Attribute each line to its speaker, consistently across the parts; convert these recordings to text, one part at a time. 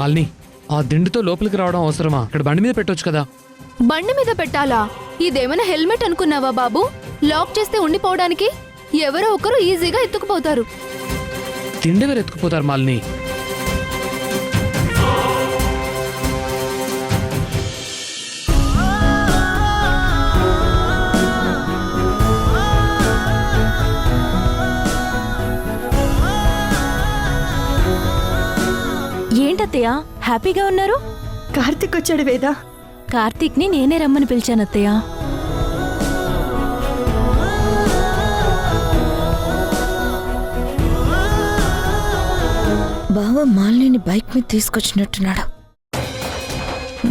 Speaker 1: మాలిని, ఆ దిండుతో లోపలికి రావడం అవసరమా? అక్కడ బండి మీద పెట్టొచ్చు కదా.
Speaker 2: బండి మీద పెట్టాలా? ఇదేమైనా హెల్మెట్ అనుకున్నావా బాబు? లాక్ చేస్తే ఉండిపోవడానికి ఎవరో ఒకరు ఈజీగా ఎత్తుకుపోతారు.
Speaker 1: తిండెవరు ఎత్తుకుపోతారు మాలిని?
Speaker 3: ఏంటత్తయ్య హ్యాపీగా ఉన్నారు?
Speaker 4: కార్తిక్ వచ్చాడు వేదా.
Speaker 3: కార్తీక్ ని నేనే రమ్మని పిలిచాను అత్తయ్య.
Speaker 5: బావ మాలిని బైక్ మీద తీసుకొచ్చినట్టున్నాడు.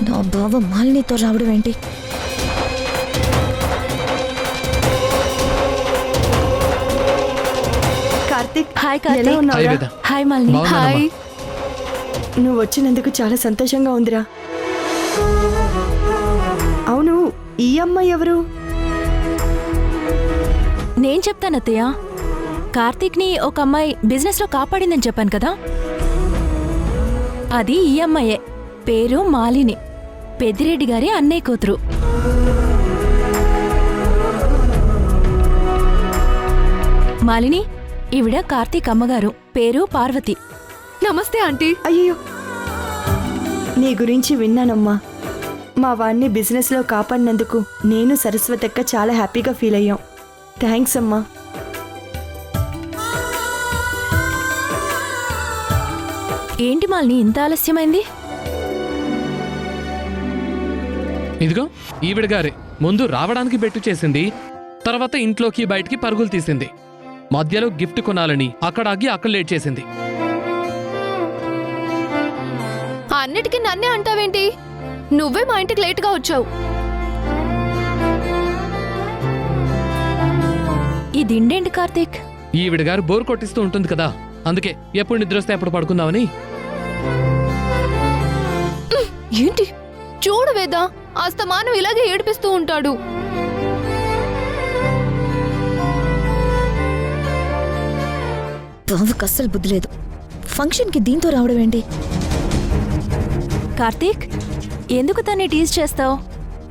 Speaker 5: నా బావ మాలినితో రావడం ఏంటి?
Speaker 4: కార్తిక్,
Speaker 3: హాయ్
Speaker 4: ఎలా
Speaker 3: కార్తీక్.
Speaker 4: ఉన్నావురా?
Speaker 1: హాయ్ వేద.
Speaker 3: హాయ్ మాలిని.
Speaker 1: బాగున్నానమ్మా.
Speaker 2: హాయ్.
Speaker 4: నువ్వు వచ్చినందుకు చాలా సంతోషంగా ఉందిరా. అవును, ఈ అమ్మాయి ఎవరు?
Speaker 3: నేను చెప్తాను అత్తయ్య. కార్తీక్ ని ఒక అమ్మాయి బిజినెస్ లో కాపాడిందని చెప్పాను కదా, అది ఈ అమ్మాయే. పేరు మాలిని, పెద్దిరెడ్డి గారి అన్నయ్య కూతురు. మాలిని, ఈవిడ కార్తీక్ అమ్మగారు, పేరు పార్వతి.
Speaker 2: నమస్తే ఆంటీ.
Speaker 4: అయ్యో, నీ గురించి విన్నానమ్మా. మా వాడిని బిజినెస్లో కాపాడినందుకు నేను సరస్వతక్క చాలా హ్యాపీగా ఫీల్ అయ్యాం. థ్యాంక్స్ అమ్మా.
Speaker 3: ఏంటి మాలిని ఇంత ఆలస్యమైంది?
Speaker 1: ఇదిగో ఈవిడ గారే ముందు రావడానికి బెట్టు చేసింది, తర్వాత ఇంట్లోకి బయటికి పరుగులు తీసింది. మధ్యలో గిఫ్ట్ కొనాలని అక్కడ ఆగి అక్కడ లేట్ చేసింది.
Speaker 2: అన్నిటికీ నన్నే అంటావేంటి? నువ్వే మా ఇంటికి లేటుగా వచ్చావు.
Speaker 3: ఈ దిండేంటి కార్తీక్?
Speaker 1: ఈవిడ గారు బోర్ కొట్టిస్తూ ఉంటుంది కదా, అందుకే ఎప్పుడు నిద్ర వస్తే అప్పుడు పడుకుందామని.
Speaker 2: ఏంటి? చూడు వేదా, అస్తమానం ఇలాగే ఏడిపిస్తూ ఉంటాడు.
Speaker 5: బావకు అస్సలు బుద్ధి లేదు. ఫంక్షన్కి దీంతో రావడం ఏంటి?
Speaker 3: కార్తీక్, ఎందుకు తన్ని టీజ్ చేస్తావు?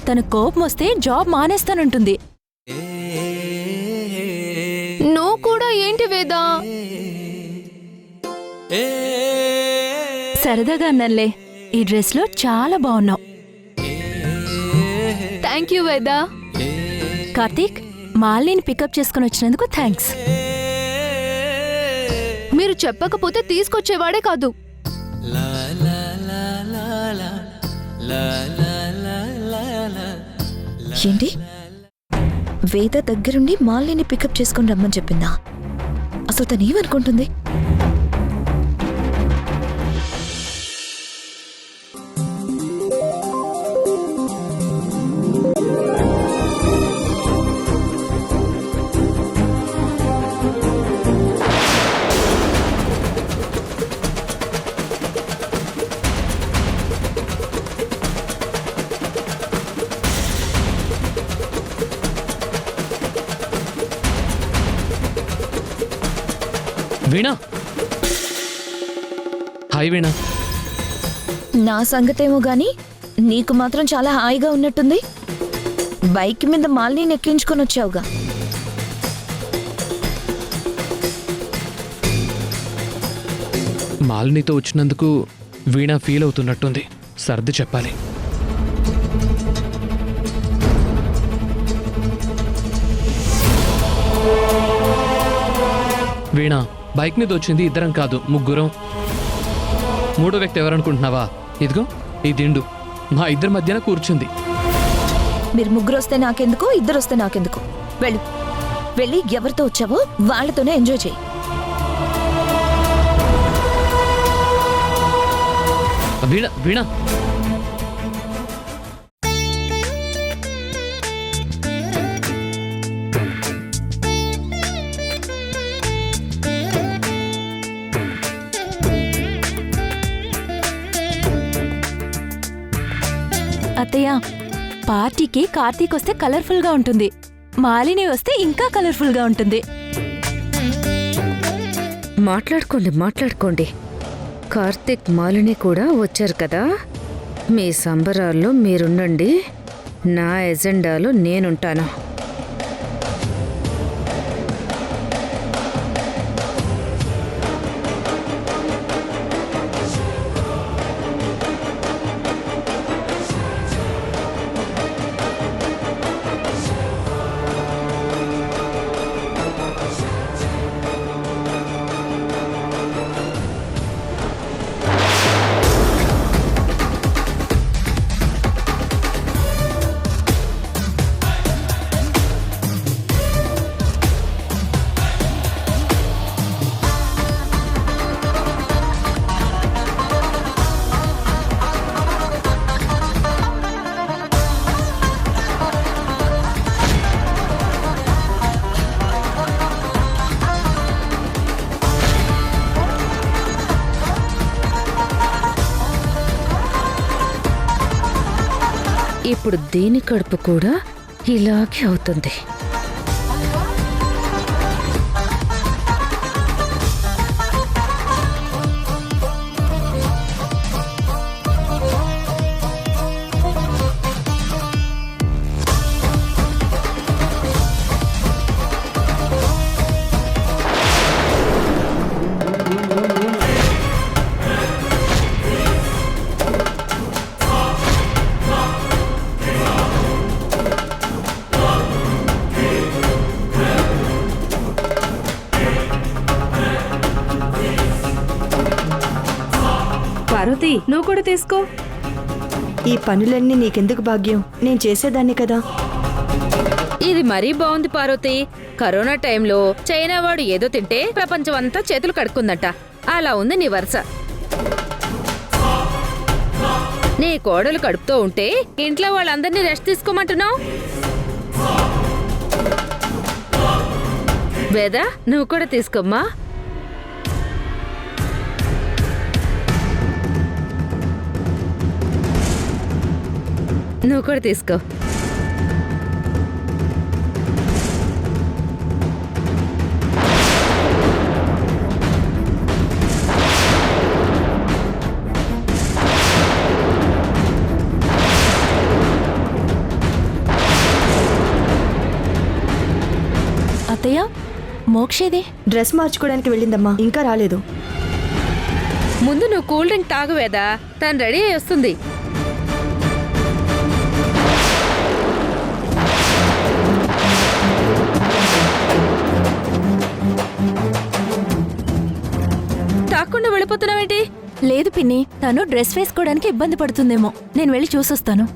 Speaker 3: తన కోపం వస్తే జాబ్ మానేస్తానంటుంది.
Speaker 2: నువ్వు కూడా ఏంటి వేదా?
Speaker 3: సరదాగా అన్నలే, ఈ డ్రెస్ లో చాలా బాగున్నావు.
Speaker 2: Thank you Veda.
Speaker 3: Karthik, Malini pickup చేసుకుని వచ్చినందుకు థ్యాంక్స్.
Speaker 2: మీరు చెప్పకపోతే తీసుకొచ్చేవాడే కాదు.
Speaker 5: ఏంటి? వేద దగ్గరుండి మాలిని పికప్ చేసుకుని రమ్మని చెప్పిందా? అసలు తను ఏమనుకుంటుంది?
Speaker 1: వీణా, హాయ్ వీణా.
Speaker 5: నా సంగతేమో గాని నీకు మాత్రం చాలా హాయిగా ఉన్నట్టుంది. బైక్ మీద మాలిని ఎక్కించుకొని వచ్చావుగా.
Speaker 1: మాలినితో వచ్చినందుకు వీణా ఫీల్ అవుతున్నట్టుంది. సర్ది చెప్పాలి. వీణా, బైక్ మీద వచ్చింది ఇద్దరం కాదు, ముగ్గురం. మూడో వ్యక్తి ఎవరనుకుంటున్నావా? ఇదిగో ఈ దిండు మా ఇద్దరి మధ్యన కూర్చుంది.
Speaker 5: మీరు ముగ్గురు వస్తే నాకెందుకు, ఇద్దరు వస్తే నాకెందుకు? వెళ్ళు, వెళ్ళి ఎవరితో వచ్చావో వాళ్ళతోనే ఎంజాయ్ చేయి.
Speaker 1: వీణా, వీణా,
Speaker 3: అత్తయ్య, పార్టీకి కార్తీక్ వస్తే కలర్ఫుల్ గా ఉంటుంది, మాలిని వస్తే ఇంకా కలర్ఫుల్ గా ఉంటుంది.
Speaker 6: మాట్లాడుకోండి. కార్తిక్ మాలిని కూడా వచ్చారు కదా. మీ సంబరాల్లో మీరుండండి, నా ఎజెండాలో నేనుంటాను. ఇప్పుడు దీని కడుపు కూడా ఇలాగే అవుతుంది.
Speaker 7: పార్వతి, నువ్వు కూడా తీసుకో.
Speaker 4: ఈ పనులన్నీ నీకెందుకు భాగ్యం? నేను చేసేదాన్ని కదా.
Speaker 6: ఇది మరీ బాగుంది పార్వతి. కరోనా టైంలో చైనా వాడు ఏదో తింటే ప్రపంచం అంతా చేతులు కడుక్కుందట. అలా ఉంది నీ వరుస. నీ కోడలు కడుపుతో ఉంటే ఇంట్లో వాళ్ళందరినీ రెస్ట్ తీసుకోమంటున్నావు. వేద, నువ్వు కూడా తీసుకోమ్మా. నువ్వు కూడా తీసుకో.
Speaker 3: అత్తయ్య, మోక్షేది?
Speaker 4: డ్రెస్ మార్చుకోవడానికి వెళ్ళిందమ్మా, ఇంకా రాలేదు.
Speaker 6: ముందు నువ్వు కూల్ డ్రింక్ తాగు వేదా, తను రెడీ అయి వస్తుంది. తాకుండా వెళ్ళిపోతున్నావేంటి?
Speaker 3: లేదు పిన్ని, తను డ్రెస్ వేసుకోవడానికి ఇబ్బంది పడుతుందేమో. నేను వెళ్ళి చూసొస్తాను.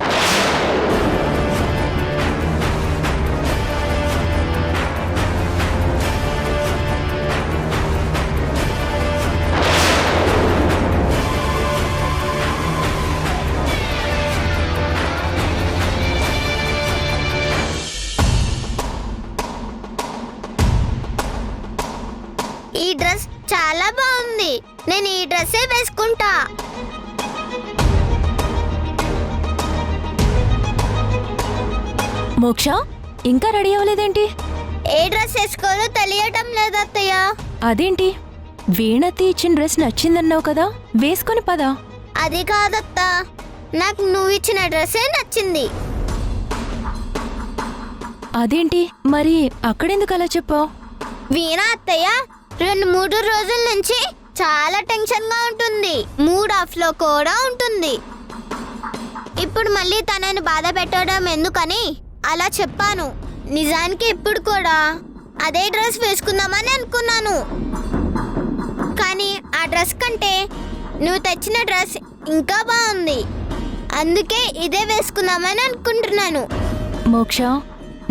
Speaker 8: ఈ డ్రెస్ చాలా బాగుంది, నేను ఈ డ్రెస్సే వేసుకుంటా.
Speaker 3: మోక్ష, ఇంకా రెడీ అవ్వలేదేంటి?
Speaker 8: ఏ డ్రెస్ వేసుకోవాలో తెలియటం లేదు అత్తయ్య.
Speaker 3: అదేంటి, వీణతి ఇచ్చిన డ్రెస్ నచ్చిందన్నావు కదా, వేసుకొని పదా.
Speaker 8: అది కాదత్తా, నాకు నువ్వు ఇచ్చిన డ్రెస్సే నచ్చింది.
Speaker 3: అదేంటి మరి, అక్కడెందుకు అలా చెప్పావు?
Speaker 8: వీణ అత్తయ్య 2-3 రోజుల నుంచి చాలా టెన్షన్ గా ఉంటుంది, మూడ్ ఆఫ్ లో కూడా ఉంటుంది. ఇప్పుడు మళ్ళీ తనని బాధ పెట్టడం ఎందుకని అలా చెప్పాను. నిజానికి ఇప్పుడు కూడా అదే డ్రెస్ వేసుకుందామని అనుకున్నాను, కానీ ఆ డ్రెస్ కంటే నువ్వు తెచ్చిన డ్రెస్ ఇంకా బాగుంది. అందుకే ఇదే వేసుకుందామని అనుకుంటున్నాను.
Speaker 3: మోక్ష,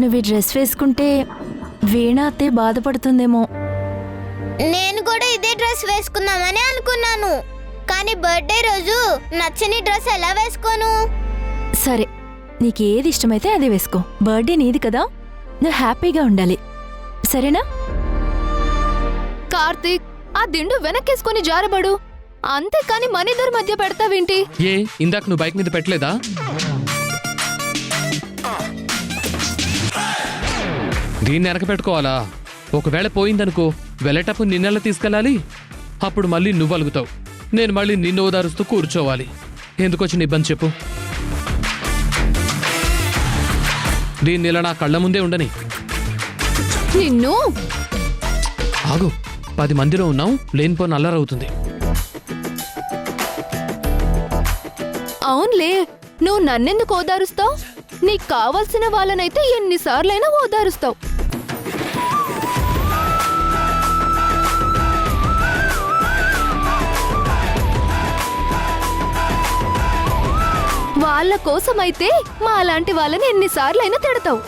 Speaker 3: నువ్వు ఈ డ్రెస్ వేసుకుంటే వీణ అత్తే బాధపడుతుందేమో.
Speaker 8: నేను కూడా ఇదే డ్రెస్ వేసుకుందామని అనుకున్నాను, కానీ బర్త్డే రోజు నచ్చని డ్రెస్ ఎలా వేసుకోను?
Speaker 3: సరే, నీకేది ఇష్టమైతే అదే వేసుకో. బర్త్డే నీది కదా, నువ్వు హ్యాపీగా ఉండాలి, సరేనా?
Speaker 2: కార్తీక్, ఆ దిండు వెనక్కేసుకొని జారబడు, అంతేకాని మనిద్దరి మధ్య పెడతావేంటి?
Speaker 1: ఏ, ఇందాక నువ్వు బైక్ మీద పెట్టలేదా? దీన్ని వెనక పెట్టుకోవాలా? ఒకవేళ పోయిందనుకో, వెళ్ళేటప్పుడు నిన్నెలా తీసుకెళ్ళాలి? అప్పుడు మళ్ళీ నువ్వు అలుగుతావు. నేను మళ్ళీ నిన్ను ఓదారుస్తూ కూర్చోవాలి. ఎందుకు వచ్చిన ఇబ్బంది చెప్పు? దీన్ని ఇలా నా కళ్ళ ముందే ఉండని.
Speaker 2: నిన్ను
Speaker 1: ఆగు, 10 మందిలో ఉన్నాం, లేనిపోని అల్లరవుతుంది.
Speaker 2: అవునులే, నువ్వు నన్నెందుకు ఓదారుస్తావు? నీకు కావాల్సిన వాళ్ళనైతే ఎన్నిసార్లైనా ఓదారుస్తావు. వాళ్ళ కోసమైతే మా అలాంటి వాళ్ళని ఎన్నిసార్లైనా తిడతావు.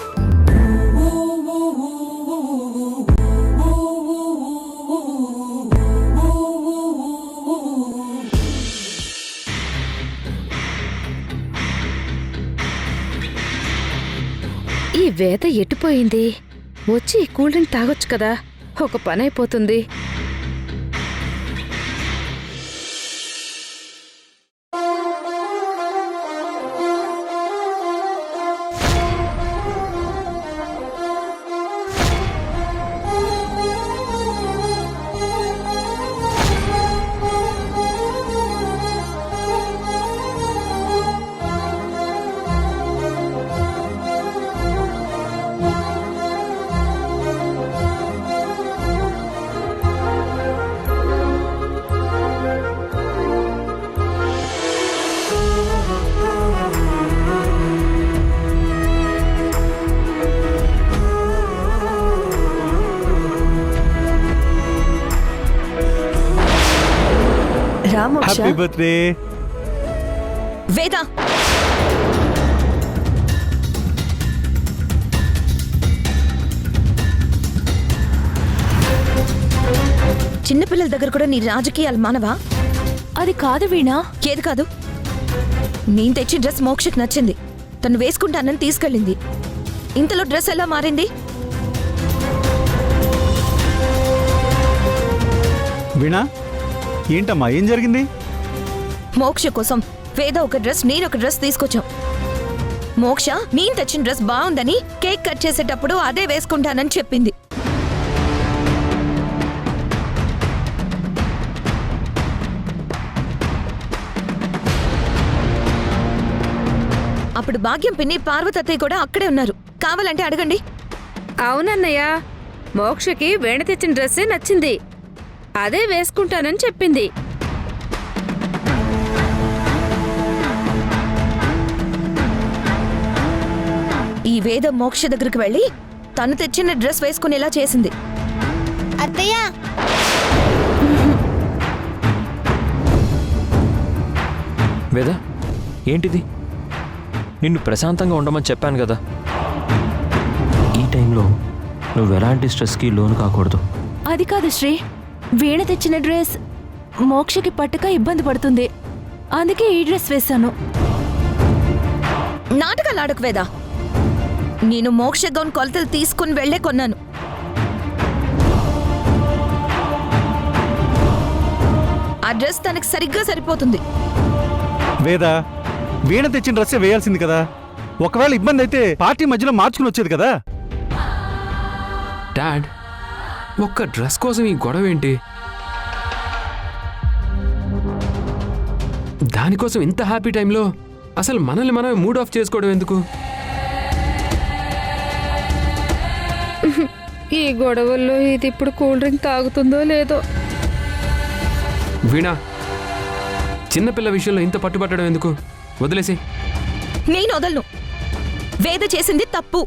Speaker 6: ఈ వేద ఎటుపోయింది? వచ్చి కూల్ డ్రింక్ తాగొచ్చు కదా, ఒక పని అయిపోతుంది.
Speaker 4: రామోక్ష,
Speaker 7: హ్యాపీ బర్త్డే.
Speaker 5: వేద, చిన్నపిల్లల దగ్గర కూడా నీ రాజకీయాలు మానవా?
Speaker 3: అది కాదు వీణా.
Speaker 5: ఏది కాదు? నేను తెచ్చిన డ్రెస్ మోక్షకి నచ్చింది, తను వేసుకుంటానని తీసుకెళ్ళింది. ఇంతలో డ్రెస్ ఎలా మారింది?
Speaker 7: వీణా, ఏంటమ్మా, ఏం జరిగింది?
Speaker 5: మోక్ష కోసం వేద ఒక డ్రెస్, నేనొక డ్రెస్ తీసుకొచ్చాం. మోక్ష నేను తెచ్చిన డ్రెస్ బాగుందని కేక్ కట్ చేసేటప్పుడు అదే వేసుకుంటానని చెప్పింది. అప్పుడు భాగ్యం పిన్ని, పార్వతత్తయ్య కూడా అక్కడే ఉన్నారు. కావాలంటే అడగండి.
Speaker 6: అవునన్నయ్య, మోక్షకి వేణ తెచ్చిన డ్రెస్సే నచ్చింది, అదే వేసుకుంటానని చెప్పింది.
Speaker 5: ఈ వేద మోక్ష దగ్గరికి వెళ్ళి తను తెచ్చిన డ్రెస్ వేసుకునేలా చేసింది.
Speaker 8: అత్తయ్య,
Speaker 9: వేద, ఏంటిది? నిన్ను ప్రశాంతంగా ఉండమని చెప్పాను కదా. ఈ టైంలో నువ్వు ఎలాంటి స్ట్రెస్కి లోను కాకూడదు.
Speaker 3: అది కాదు శ్రీ, వీణ తెచ్చిన డ్రెస్ మోక్షకి పట్టక ఇబ్బంది పడుతుంది, అందుకే ఈ డ్రెస్ వేశాను.
Speaker 5: నాటకాలు ఆడకు వేద. నేను మోక్ష గౌన్ కొలతలు తీసుకుని వెళ్లే కొన్నాను. ఆ డ్రెస్ తనకి సరిగ్గా సరిపోతుంది.
Speaker 7: వేద, వీణ తెచ్చిన డ్రెస్సే వేయాల్సింది కదా. ఒకవేళ ఇబ్బంది అయితే పార్టీ మధ్యలో మార్చుకుని వచ్చేది కదా.
Speaker 10: డాడ్, ఒక్క డ్రెస్ కోసం ఈ గొడవ ఏంటి? దానికోసం ఇంత హ్యాపీ టైంలో అసలు మనల్ని మనమే మూడ్ ఆఫ్ చేసుకోవడం ఎందుకు?
Speaker 6: ఈ గొడవల్లో ఇది ఇప్పుడు కూల్ డ్రింక్ తాగుతుందో లేదో.
Speaker 10: వీణా, చిన్నపిల్ల విషయంలో ఇంత పట్టుబట్టడం ఎందుకు? వదిలేసి.
Speaker 5: నేను వదలను. వేద చేసింది తప్పు.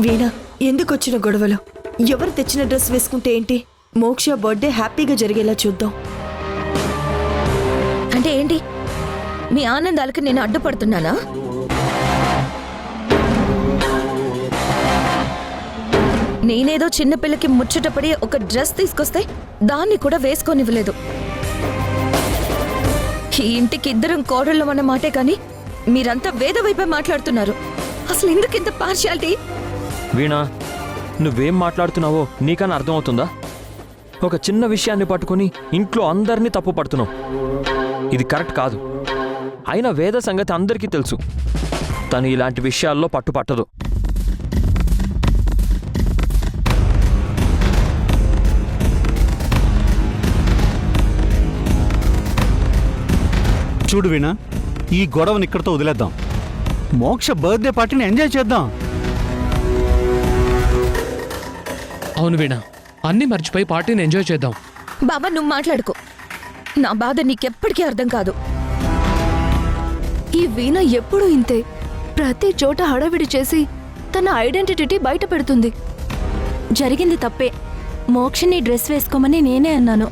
Speaker 4: వీణ, ఎందుకు వచ్చిన గొడవలు? ఎవరు తెచ్చిన డ్రెస్ వేసుకుంటే ఏంటి? మోక్ష బర్త్డే హ్యాపీగా జరిగేలా చూద్దాం.
Speaker 5: అంటే ఏంటి? మీ ఆనందాలకు నేను అడ్డుపడుతున్నానా? నేనేదో చిన్నపిల్లకి ముచ్చటపడి ఒక డ్రెస్ తీసుకొస్తే దాన్ని కూడా వేసుకోనివ్వలేదు. ఈ ఇంటికి ఇద్దరం కోడళ్ళం అన్న మాటే కానీ మీరంతా వేద వైపే మాట్లాడుతున్నారు. అసలు ఎందుకు ఇంత పార్షియాలిటీ?
Speaker 9: వీణా, నువ్వేం మాట్లాడుతున్నావో నీకన్నా అర్థమవుతుందా? ఒక చిన్న విషయాన్ని పట్టుకొని ఇంట్లో అందరినీ తప్పు పడుతున్నావు. ఇది కరెక్ట్ కాదు. అయినా వేద సంగతి అందరికీ తెలుసు. తను ఇలాంటి విషయాల్లో పట్టుపట్టదు.
Speaker 7: చూడు వీణ, ఈ గొడవని ఇక్కడితో వదిలేద్దాం. మోక్ష బర్త్డే పార్టీని ఎంజాయ్ చేద్దాం.
Speaker 1: అవును వీణ, అన్నీ మర్చిపోయి పార్టీని ఎంజాయ్ చేద్దాం.
Speaker 5: బాబా నువ్వు మాట్లాడుకో. నా బాధ నీకెప్పటికీ అర్థం కాదు.
Speaker 2: ఈ వీణ ఎప్పుడూ ఇంతే, ప్రతి చోట హడావిడి చేసి తన ఐడెంటిటీ బయట పెడుతుంది.
Speaker 3: జరిగింది తప్పే. మోక్షని డ్రెస్ వేసుకోమని నేనే అన్నాను.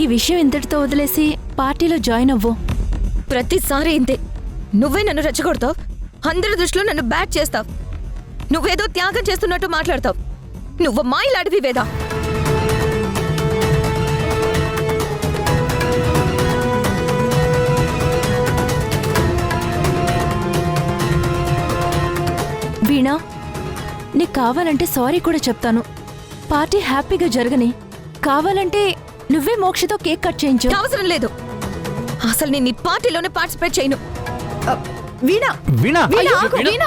Speaker 3: ఈ విషయం ఇంతటితో వదిలేసి పార్టీలో జాయిన్ అవ్వు.
Speaker 5: ప్రతిసారి ఇంతే. నువ్వే నన్ను రెచ్చగొడతావు, అందరి దృష్టిలో నన్ను బ్యాట్ చేస్తావు. నువ్వేదో త్యాగం చేస్తున్నట్టు మాట్లాడతావు. నువ్వు మాయలాడివి వేదా.
Speaker 3: వీణా, నీకు కావాలంటే సారీ కూడా చెప్తాను. పార్టీ హ్యాపీగా జరగని. కావాలంటే నువ్వే మోక్షతో కేక్ కట్ చేయించు.
Speaker 5: అవసరం లేదు. అసలు నేను ఈ పార్టీలోనే పార్టిసిపేట్ చేయను.
Speaker 4: వీణా
Speaker 7: వీణ
Speaker 2: వీణ, ఆగు, వీణ.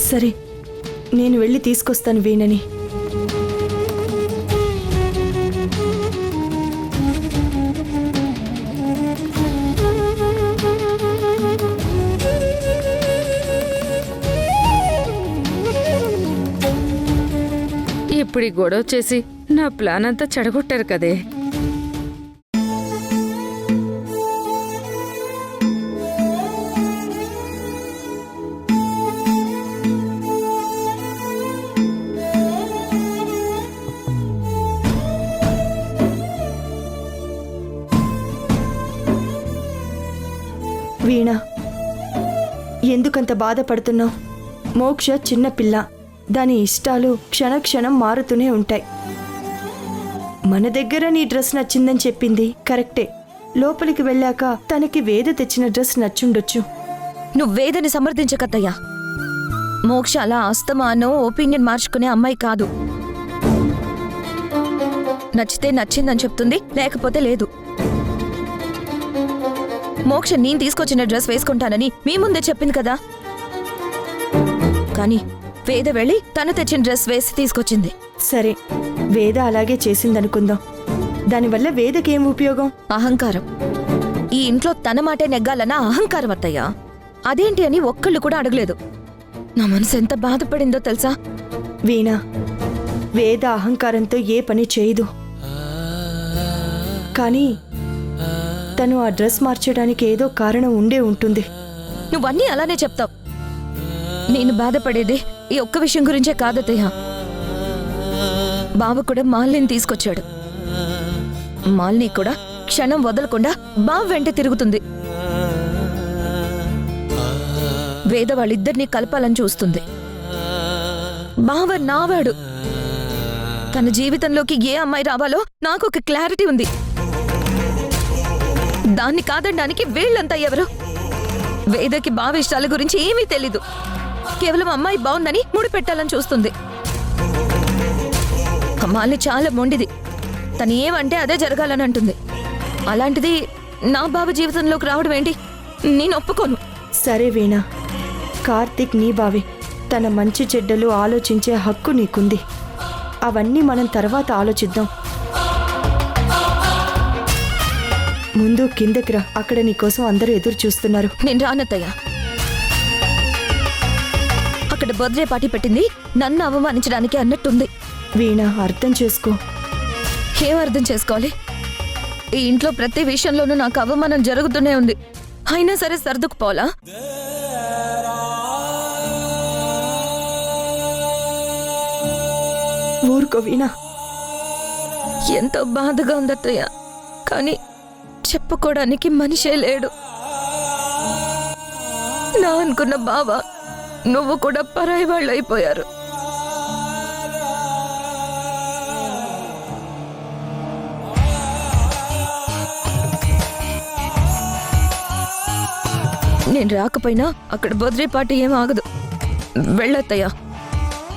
Speaker 4: సరే, నేను వెళ్ళి తీసుకొస్తాను వీణని.
Speaker 6: ఇప్పుడు ఈ గొడవ చేసి నా ప్లాన్ అంతా చెడగొట్టారు కదే.
Speaker 4: వీణ, ఎందుకంత బాధపడుతున్నావు? మోక్ష చిన్న పిల్ల. దాని ఇష్టాలు క్షణక్షణం మారుతూనే ఉంటాయి. మన దగ్గర నీ డ్రెస్ నచ్చిందని చెప్పింది కరెక్టే. లోపలికి వెళ్ళాక తనకి వేద తెచ్చిన డ్రెస్ నచ్చుండొచ్చు.
Speaker 5: నువ్వు వేదని సమర్థించకత్తయ్యా. మోక్ష అలా అస్తమానో ఒపీనియన్ మార్చుకునే అమ్మాయి కాదు. నచ్చితే నచ్చిందని చెప్తుంది, లేకపోతే లేదు. మోక్ష నేను తీసుకొచ్చిన డ్రెస్ వేసుకుంటానని మీ ముందే చెప్పింది కదా. కానీ వేద వెళ్ళి తను తెచ్చిన డ్రెస్ వేసి తీసుకొచ్చింది.
Speaker 4: సరే, వేద అలాగే చేసిందనుకుందాం. దానివల్ల వేదకేం ఉపయోగం?
Speaker 5: అహంకారం. ఈ ఇంట్లో తన మాటే నెగ్గాలన్న అహంకారం అత్తయ్యా. అదేంటి అని ఒక్కళ్ళు కూడా అడగలేదు. నా మనసు ఎంత బాధపడిందో తెలుసా?
Speaker 4: వీణ, వేద అహంకారంతో ఏ పని చేయదు. కానీ తను ఆ డ్రెస్ మార్చడానికి ఏదో కారణం ఉండే ఉంటుంది.
Speaker 5: నువ్వన్నీ అలానే చెప్తావు. నేను బాధపడేది ఈ ఒక్క విషయం గురించే కాదత్తయ్యా. బావ కూడా మాలిని తీసుకొచ్చాడు. మాలిని కూడా క్షణం వదలకుండా బావ వెంట తిరుగుతుంది. వేద వాళ్ళిద్దరినీ కలపాలని చూస్తుంది. బావ నావాడు. తన జీవితంలోకి ఏ అమ్మాయి రావాలో నాకు ఒక క్లారిటీ ఉంది. దాన్ని కాదనడానికి వీళ్ళంతా ఎవరు? వేదకి బావ ఇష్టాల గురించి ఏమీ తెలీదు. కేవలం అమ్మాయి బాగుందని ముడి పెట్టాలని చూస్తుంది. మాలిని చాలా మొండిది. తను ఏమంటే అదే జరగాలని అంటుంది. అలాంటిది నా బావ జీవితంలోకి రావడం ఏంటి? నేను ఒప్పుకోను.
Speaker 4: సరే వీణ, కార్తీక్ నీ బావే. తన మంచి చెడ్డలు ఆలోచించే హక్కు నీకుంది. అవన్నీ మనం తర్వాత ఆలోచిద్దాం. ముందు కిందకి రా. అక్కడ నీకోసం అందరూ ఎదురు చూస్తున్నారు.
Speaker 5: నేను రానత్తయ్యా. అక్కడ బర్త్డే పార్టీ పెట్టింది నన్ను అవమానించడానికి అన్నట్టుంది.
Speaker 4: వీణ, అర్థం చేసుకో.
Speaker 5: ఏం అర్థం చేసుకోవాలి? ఈ ఇంట్లో ప్రతి విషయంలోనూ నాకు అవమానం జరుగుతూనే ఉంది. అయినా సరే సర్దుకుపోలా?
Speaker 4: ఊరుకో వీణ.
Speaker 5: ఎంతో బాధగా ఉందత్తయ్య. కానీ చెప్పుకోవడానికి మనిషే లేడు. నా అనుకున్న బావ నువ్వు కూడా పరాయి వాళ్ళు అయిపోయారు. నేను రాకపోయినా అక్కడ బర్త్డే పార్టీ ఏం ఆగదు. వెళ్ళొత్తయ్యా,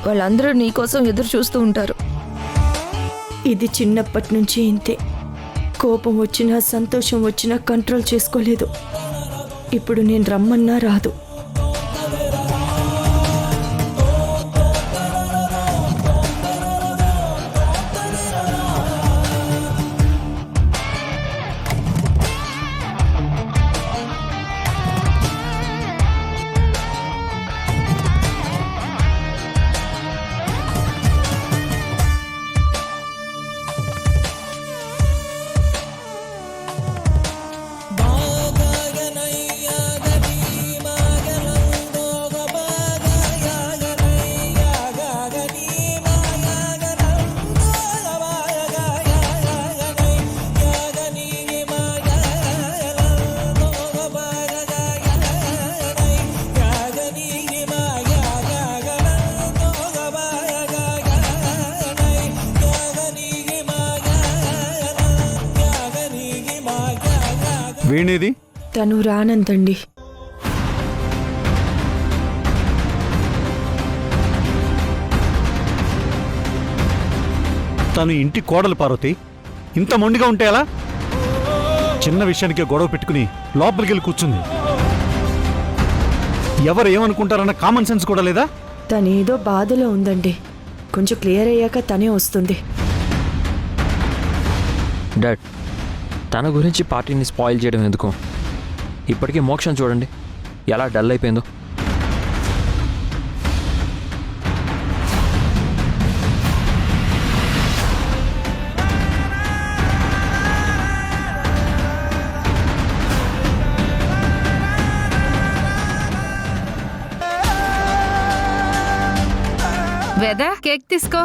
Speaker 5: వాళ్ళందరూ నీకోసం ఎదురు చూస్తూ ఉంటారు.
Speaker 4: ఇది చిన్నప్పటి నుంచి ఇంతే. కోపం వచ్చినా సంతోషం వచ్చినా కంట్రోల్ చేసుకోలేదు. ఇప్పుడు నేను రమ్మన్నా రాదు.
Speaker 7: వీణేది?
Speaker 4: తను రానందండి.
Speaker 7: తను ఇంటి కోడలు పార్వతి. ఇంత మొండిగా ఉంటే ఎలా? చిన్న విషయానికే గొడవ పెట్టుకుని లోపలికి వెళ్ళి కూర్చుంది. ఎవరు ఏమనుకుంటారన్న కామన్ సెన్స్ కూడా లేదా?
Speaker 4: తనేదో బాధలో ఉందండి. కొంచెం క్లియర్ అయ్యాక తనే వస్తుంది.
Speaker 9: డాడ్, తన గురించి పార్టీని స్పాయిల్ చేయడం ఎందుకు? ఇప్పటికీ మోక్షం చూడండి ఎలా డల్ అయిపోయిందో.
Speaker 6: వేద కేక్ తీసుకో.